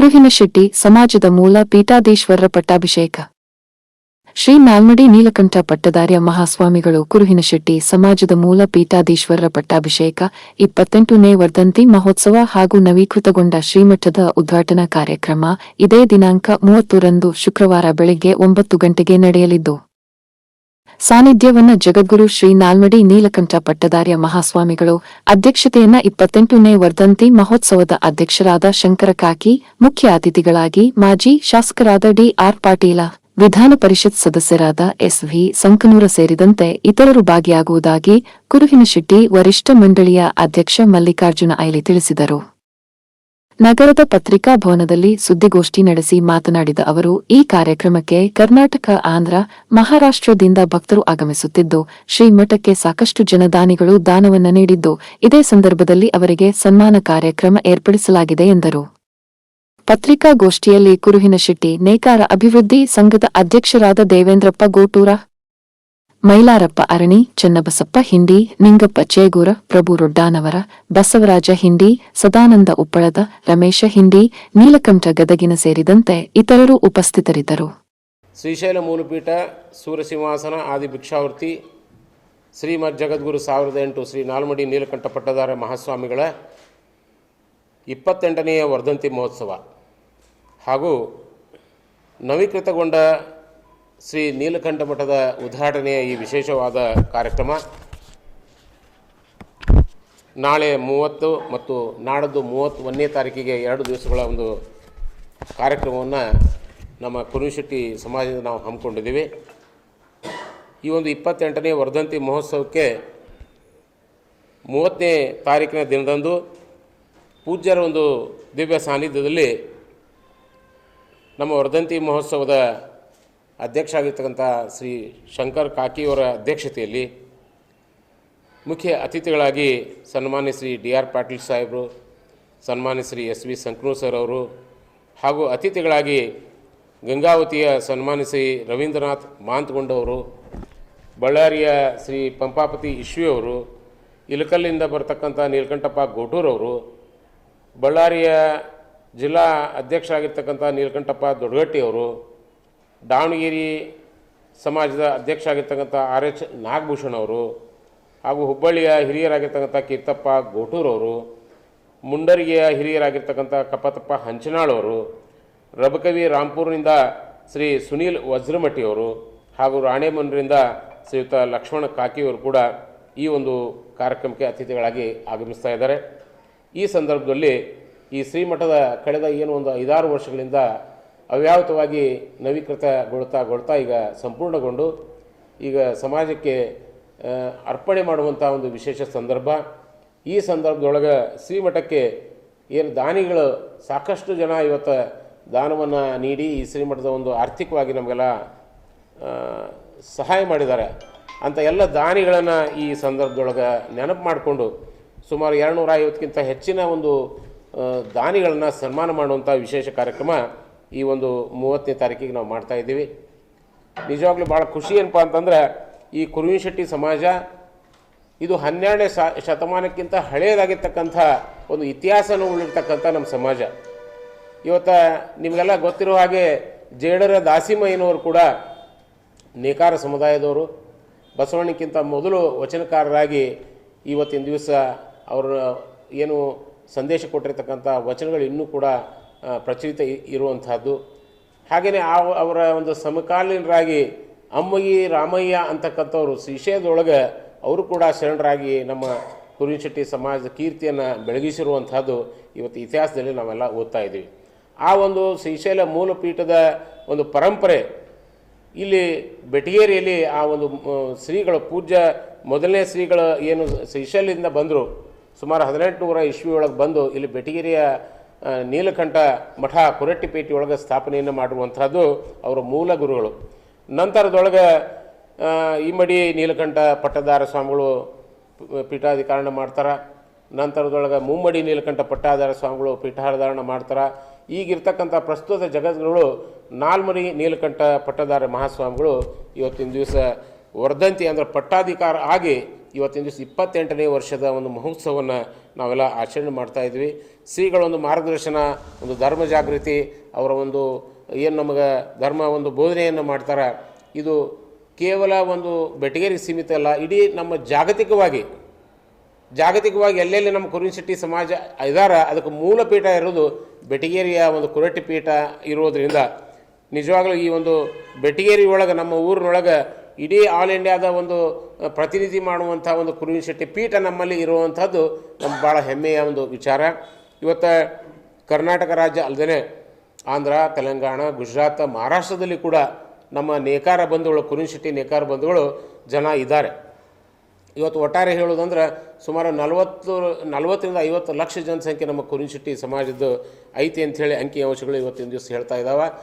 ಕುರುಹಿನಶೆಟ್ಟಿ ಸಮಾಜದ ಮೂಲ ಪೀಠಾಧೀಶ್ವರರ ಪಟ್ಟಾಭಿಷೇಕ. ಶ್ರೀ ನಾಲ್ಮಡಿ ನೀಲಕಂಠ ಪಟ್ಟದಾರ್ಯ ಮಹಾಸ್ವಾಮಿಗಳು ಕುರುಹಿನಶೆಟ್ಟಿ ಸಮಾಜದ ಮೂಲ ಪೀಠಾಧೀಶ್ವರರ ಪಟ್ಟಾಭಿಷೇಕ 28ನೇ ವರ್ಧಂತಿ ಮಹೋತ್ಸವ ಹಾಗೂ ನವೀಕೃತಗೊಂಡ ಶ್ರೀಮಠದ ಉದ್ಘಾಟನಾ ಕಾರ್ಯಕ್ರಮ ಇದೇ ದಿನಾಂಕ 30ರಂದು ಶುಕ್ರವಾರ ಬೆಳಗ್ಗೆ 9 ಗಂಟೆಗೆ ನಡೆಯಲಿದ್ದು, ಸಾನ್ನಿಧ್ಯವನ್ನ ಜಗದ್ಗುರು ಶ್ರೀ ನಾಲ್ಮಡಿ ನೀಲಕಂಠ ಪಟ್ಟದಾರ್ಯ ಮಹಾಸ್ವಾಮಿಗಳು ಅಧ್ಯಕ್ಷತೆಯನ್ನ 28ನೇ ವರ್ಧಂತಿ ಮಹೋತ್ಸವದ ಅಧ್ಯಕ್ಷರಾದ ಶಂಕರ ಕಾಕಿ, ಮುಖ್ಯ ಅತಿಥಿಗಳಾಗಿ ಮಾಜಿ ಶಾಸಕರಾದ ಡಿ.ಆರ್. ಪಾಟೀಲ, ವಿಧಾನ ಪರಿಷತ್ ಸದಸ್ಯರಾದ ಎಸ್.ವಿ. ಸಂಕನೂರ ಸೇರಿದಂತೆ ಇತರರು ಭಾಗಿಯಾಗುವುದಾಗಿ ಕುರುಹಿನಶೆಟ್ಟಿ ವರಿಷ್ಠ ಮಂಡಳಿಯ ಅಧ್ಯಕ್ಷ ಮಲ್ಲಿಕಾರ್ಜುನ ಐಲಿ ತಿಳಿಸಿದರು. ನಗರದ ಪತ್ರಿಕಾ ಭವನದಲ್ಲಿ ಸುದ್ದಿಗೋಷ್ಠಿ ನಡೆಸಿ ಮಾತನಾಡಿದ ಅವರು, ಈ ಕಾರ್ಯಕ್ರಮಕ್ಕೆ ಕರ್ನಾಟಕ, ಆಂಧ್ರ, ಮಹಾರಾಷ್ಟ್ರದಿಂದ ಭಕ್ತರು ಆಗಮಿಸುತ್ತಿದ್ದು, ಶ್ರೀಮಠಕ್ಕೆ ಸಾಕಷ್ಟು ಜನದಾನಿಗಳು ದಾನವನ್ನ ನೀಡಿದ್ದು, ಇದೇ ಸಂದರ್ಭದಲ್ಲಿ ಅವರಿಗೆ ಸನ್ಮಾನ ಕಾರ್ಯಕ್ರಮ ಏರ್ಪಡಿಸಲಾಗಿದೆ ಎಂದರು. ಪತ್ರಿಕಾಗೋಷ್ಠಿಯಲ್ಲಿ ಕುರುಹಿನಶೆಟ್ಟಿ ನೇಕಾರ ಅಭಿವೃದ್ಧಿ ಸಂಘದ ಅಧ್ಯಕ್ಷರಾದ ದೇವೇಂದ್ರಪ್ಪ ಗೋಟೂರ, ಮೈಲಾರಪ್ಪ ಅರಣಿ, ಚನ್ನಬಸಪ್ಪ ಹಿಂಡಿ, ನಿಂಗಪ್ಪ ಚೇಗೂರ, ಪ್ರಭು ರೊಡ್ಡಾನವರ, ಬಸವರಾಜ ಹಿಂಡಿ, ಸದಾನಂದ ಉಪ್ಪಳದ, ರಮೇಶ ಹಿಂಡಿ, ನೀಲಕಂಠ ಗದಗಿನ ಸೇರಿದಂತೆ ಇತರರು ಉಪಸ್ಥಿತರಿದ್ದರು. ಶ್ರೀಶೈಲ ಮೂಲಪೀಠ ಸೂರ್ಯಸಿಂಹಾಸನ ಆದಿ ಭಿಕ್ಷಾವೃತ್ತಿ ಶ್ರೀಮದ್ ಜಗದ್ಗುರು 1008 ಶ್ರೀ ನಾಲ್ಮಡಿ ನೀಲಕಂಠ ಪಟ್ಟದಾರ್ಯ ಮಹಾಸ್ವಾಮಿಗಳ 28ನೆಯ ವರ್ಧಂತಿ ಮಹೋತ್ಸವ ಹಾಗೂ ನವೀಕೃತಗೊಂಡ ಶ್ರೀ ನೀಲಕಂಠ ಮಠದ ಉದ್ಘಾಟನೆಯ ಈ ವಿಶೇಷವಾದ ಕಾರ್ಯಕ್ರಮ ನಾಳೆ 30 ಮತ್ತು ನಾಡದ್ದು 31ನೇ ತಾರೀಕಿಗೆ 2 ದಿವಸಗಳ ಒಂದು ಕಾರ್ಯಕ್ರಮವನ್ನು ನಮ್ಮ ಕುರುಹಿನಶೆಟ್ಟಿ ಸಮಾಜದಿಂದ ನಾವು ಹಮ್ಮಿಕೊಂಡಿದ್ದೀವಿ. ಈ ಒಂದು 28ನೇ ವರ್ಧಂತಿ ಮಹೋತ್ಸವಕ್ಕೆ 30ನೇ ತಾರೀಕಿನ ದಿನದಂದು ಪೂಜ್ಯರ ಒಂದು ದಿವ್ಯ ಸಾನ್ನಿಧ್ಯದಲ್ಲಿ ನಮ್ಮ ವರ್ಧಂತಿ ಮಹೋತ್ಸವದ ಅಧ್ಯಕ್ಷ ಆಗಿರ್ತಕ್ಕಂಥ ಶ್ರೀ ಶಂಕರ್ ಕಾಕಿಯವರ ಅಧ್ಯಕ್ಷತೆಯಲ್ಲಿ ಮುಖ್ಯ ಅತಿಥಿಗಳಾಗಿ ಸನ್ಮಾನ್ಯ ಶ್ರೀ ಡಿ.ಆರ್. ಪಾಟೀಲ್ ಸಾಹೇಬರು, ಸನ್ಮಾನ್ಯ ಶ್ರೀ ಎಸ್.ವಿ. ಸಂಕನೂರ್ ಸರ್ ಅವರು ಹಾಗೂ ಅತಿಥಿಗಳಾಗಿ ಗಂಗಾವತಿಯ ಸನ್ಮಾನ್ಯ ಶ್ರೀ ರವೀಂದ್ರನಾಥ್ ಮಾಂತಗೊಂಡವರು, ಬಳ್ಳಾರಿಯ ಶ್ರೀ ಪಂಪಾಪತಿ ಇಶ್ವಿಯವರು, ಇಲಕಲ್ಲಿಂದ ಬರ್ತಕ್ಕಂಥ ನೀಲಕಂಠಪ್ಪ ಗೋಟೂರವರು, ಬಳ್ಳಾರಿಯ ಜಿಲ್ಲಾ ಅಧ್ಯಕ್ಷರಾಗಿರ್ತಕ್ಕಂಥ ನೀಲಕಂಠಪ್ಪ ದೊಡ್ಡಗಟ್ಟಿಯವರು, ದಾವಣಗೆರೆ ಸಮಾಜದ ಅಧ್ಯಕ್ಷ ಆಗಿರ್ತಕ್ಕಂಥ ಆರ್.ಎಚ್. ನಾಗಭೂಷಣ್ ಅವರು ಹಾಗೂ ಹುಬ್ಬಳ್ಳಿಯ ಹಿರಿಯರಾಗಿರ್ತಕ್ಕಂಥ ಕೀರ್ತಪ್ಪ ಗೋಟೂರವರು, ಮುಂಡರಿಗೆಯ ಹಿರಿಯರಾಗಿರ್ತಕ್ಕಂಥ ಕಪ್ಪತಪ್ಪ ಹಂಚನಾಳವರು, ರಬಕವಿ ರಾಂಪುರದಿಂದ ಶ್ರೀ ಸುನೀಲ್ ವಜ್ರಮಟ್ಟಿಯವರು ಹಾಗೂ ರಾಣೆಮನ್ರಿಂದ ಶ್ರೀಯುತ ಲಕ್ಷ್ಮಣ ಕಾಕಿಯವರು ಕೂಡ ಈ ಒಂದು ಕಾರ್ಯಕ್ರಮಕ್ಕೆ ಅತಿಥಿಗಳಾಗಿ ಆಗಮಿಸ್ತಾ ಇದ್ದಾರೆ. ಈ ಸಂದರ್ಭದಲ್ಲಿ ಈ ಶ್ರೀಮಠದ ಕಳೆದ ಒಂದು 5-6 ವರ್ಷಗಳಿಂದ ಅವ್ಯಾಹತವಾಗಿ ನವೀಕೃತಗೊಳ್ತಾ ಈಗ ಸಂಪೂರ್ಣಗೊಂಡು ಈಗ ಸಮಾಜಕ್ಕೆ ಅರ್ಪಣೆ ಮಾಡುವಂಥ ಒಂದು ವಿಶೇಷ ಸಂದರ್ಭ. ಈ ಸಂದರ್ಭದೊಳಗೆ ಶ್ರೀಮಠಕ್ಕೆ ಏನು ದಾನಿಗಳು ಸಾಕಷ್ಟು ಜನ ಇವತ್ತು ದಾನವನ್ನು ನೀಡಿ ಈ ಶ್ರೀಮಠದ ಒಂದು ಆರ್ಥಿಕವಾಗಿ ನಮಗೆಲ್ಲ ಸಹಾಯ ಮಾಡಿದ್ದಾರೆ. ಅಂಥ ಎಲ್ಲ ದಾನಿಗಳನ್ನು ಈ ಸಂದರ್ಭದೊಳಗೆ ನೆನಪು ಮಾಡಿಕೊಂಡು ಸುಮಾರು 250ಕ್ಕಿಂತ ಹೆಚ್ಚಿನ ಒಂದು ದಾನಿಗಳನ್ನು ಸನ್ಮಾನ ಮಾಡುವಂಥ ವಿಶೇಷ ಕಾರ್ಯಕ್ರಮ ಈ ಒಂದು 30ನೇ ತಾರೀಕಿಗೆ ನಾವು ಮಾಡ್ತಾಯಿದ್ದೀವಿ. ನಿಜವಾಗ್ಲೂ ಭಾಳ ಖುಷಿ ಏನಪ್ಪ ಅಂತಂದರೆ, ಈ ಕುರುಹಿನಶೆಟ್ಟಿ ಸಮಾಜ ಇದು 12ನೇ ಶತಮಾನಕ್ಕಿಂತ ಹಳೆಯದಾಗಿರ್ತಕ್ಕಂಥ ಒಂದು ಇತಿಹಾಸನೂ ಉಳಿರ್ತಕ್ಕಂಥ ನಮ್ಮ ಸಮಾಜ. ಇವತ್ತು ನಿಮಗೆಲ್ಲ ಗೊತ್ತಿರೋ ಹಾಗೆ ಜೇಡರ ದಾಸಿಮಯ್ಯನವರು ಕೂಡ ನೇಕಾರ ಸಮುದಾಯದವರು, ಬಸವಣ್ಣಕ್ಕಿಂತ ಮೊದಲು ವಚನಕಾರರಾಗಿ ಇವತ್ತಿನ ದಿವಸ ಅವರು ಏನು ಸಂದೇಶ ಕೊಟ್ಟಿರ್ತಕ್ಕಂಥ ವಚನಗಳು ಇನ್ನೂ ಕೂಡ ಪ್ರಚಲಿತ ಇರುವಂಥದ್ದು. ಹಾಗೆಯೇ ಅವರ ಒಂದು ಸಮಕಾಲೀನರಾಗಿ ಅಮ್ಮಗಿ ರಾಮಯ್ಯ ಅಂತಕ್ಕಂಥವ್ರು ಶ್ರೀಶೈಲದೊಳಗೆ ಅವರು ಕೂಡ ಶರಣರಾಗಿ ನಮ್ಮ ಕುರುಹಿನಶೆಟ್ಟಿ ಸಮಾಜದ ಕೀರ್ತಿಯನ್ನು ಬೆಳಗಿಸಿರುವಂಥದ್ದು ಇವತ್ತು ಇತಿಹಾಸದಲ್ಲಿ ನಾವೆಲ್ಲ ಓದ್ತಾ ಇದ್ದೀವಿ. ಆ ಒಂದು ಶ್ರೀಶೈಲ ಮೂಲಪೀಠದ ಒಂದು ಪರಂಪರೆ ಇಲ್ಲಿ ಬೆಟಗೇರಿಯಲ್ಲಿ ಆ ಒಂದು ಶ್ರೀಗಳು ಪೂಜ್ಯ ಮೊದಲನೇ ಶ್ರೀಗಳು ಏನು ಶ್ರೀಶೈಲದಿಂದ ಬಂದರು, ಸುಮಾರು 1800 ಇಸ್ವಿ ಒಳಗೆ ಬಂದು ಇಲ್ಲಿ ಬೆಟಗೇರಿಯ ನೀಲಕಂಠ ಮಠ ಕುರಟ್ಟಿಪೇಟೆ ಒಳಗೆ ಸ್ಥಾಪನೆಯನ್ನು ಮಾಡಿರುವಂಥದ್ದು ಅವರ ಮೂಲ ಗುರುಗಳು. ನಂತರದೊಳಗೆ ಇಮ್ಮಡಿ ನೀಲಕಂಠ ಪಟ್ಟದಾರ ಸ್ವಾಮಿಗಳು ಪೀಠಾಧಿಕಾರಣ ಮಾಡ್ತಾರೆ. ನಂತರದೊಳಗೆ ಮುಮ್ಮಡಿ ನೀಲಕಂಠ ಪಟ್ಟದಾರ ಸ್ವಾಮಿಗಳು ಪೀಠಾಧಾರಣ ಮಾಡ್ತಾರೆ. ಈಗಿರ್ತಕ್ಕಂಥ ಪ್ರಸ್ತುತ ಜಗದ್ಗುರುಗಳು ನಾಲ್ಮಡಿ ನೀಲಕಂಠ ಪಟ್ಟದಾರ ಮಹಾಸ್ವಾಮಿಗಳು ಇವತ್ತಿನ ದಿವಸ ವರ್ಧಂತಿ ಅಂದರೆ ಪಟ್ಟಾಧಿಕಾರ ಆಗಿ ಇವತ್ತಿನ ದಿವಸ 28ನೇ ವರ್ಷದ ಒಂದು ಮಹೋತ್ಸವವನ್ನು ನಾವೆಲ್ಲ ಆಚರಣೆ ಮಾಡ್ತಾಯಿದ್ವಿ. ಶ್ರೀಗಳ ಒಂದು ಮಾರ್ಗದರ್ಶನ, ಒಂದು ಧರ್ಮ ಜಾಗೃತಿ, ಅವರ ಒಂದು ಏನು ನಮಗೆ ಧರ್ಮ ಒಂದು ಬೋಧನೆಯನ್ನು ಮಾಡ್ತಾರೆ, ಇದು ಕೇವಲ ಒಂದು ಬೆಟಗೇರಿಗೆ ಸೀಮಿತ ಅಲ್ಲ, ಇಡೀ ನಮ್ಮ ಜಾಗತಿಕವಾಗಿ ಎಲ್ಲೆಲ್ಲಿ ನಮ್ಮ ಕುರುಬಶೆಟ್ಟಿ ಸಮಾಜ ಇದಾರ ಅದಕ್ಕೆ ಮೂಲ ಪೀಠ ಇರೋದು ಬೆಟಗೇರಿಯ ಒಂದು ಕುರಟ್ಟಿ ಪೀಠ ಇರೋದರಿಂದ ನಿಜವಾಗಲೂ ಈ ಒಂದು ಬೆಟಗೇರಿ ಒಳಗೆ ನಮ್ಮ ಊರಿನೊಳಗೆ ಇಡೀ ಆಲ್ ಇಂಡಿಯಾದ ಒಂದು ಪ್ರತಿನಿಧಿ ಮಾಡುವಂಥ ಒಂದು ಕುರುಬಶೆಟ್ಟಿ ಪೀಠ ನಮ್ಮಲ್ಲಿ ಇರುವಂಥದ್ದು ನಮ್ಮ ಭಾಳ ಹೆಮ್ಮೆಯ ಒಂದು ವಿಚಾರ. ಇವತ್ತು ಕರ್ನಾಟಕ ರಾಜ್ಯ ಅಲ್ಲದೆ ಆಂಧ್ರ, ತೆಲಂಗಾಣ, ಗುಜರಾತ್, ಮಹಾರಾಷ್ಟ್ರದಲ್ಲಿ ಕೂಡ ನಮ್ಮ ನೇಕಾರ ಬಂಧುಗಳು, ಕುರುಬಶೆಟ್ಟಿ ನೇಕಾರ ಬಂಧುಗಳು ಜನ ಇದ್ದಾರೆ. ಇವತ್ತು ಒಟ್ಟಾರೆ ಹೇಳೋದಂದ್ರೆ ಸುಮಾರು 40ರಿಂದ 50 ಲಕ್ಷ ಜನಸಂಖ್ಯೆ ನಮ್ಮ ಕುರುಬಶೆಟ್ಟಿ ಸಮಾಜದ್ದು ಐತಿ ಅಂಥೇಳಿ ಅಂಕಿಅಂಶಗಳು ಇವತ್ತಿನ ದಿವಸ ಹೇಳ್ತಾ ಇದ್ದಾವೆ.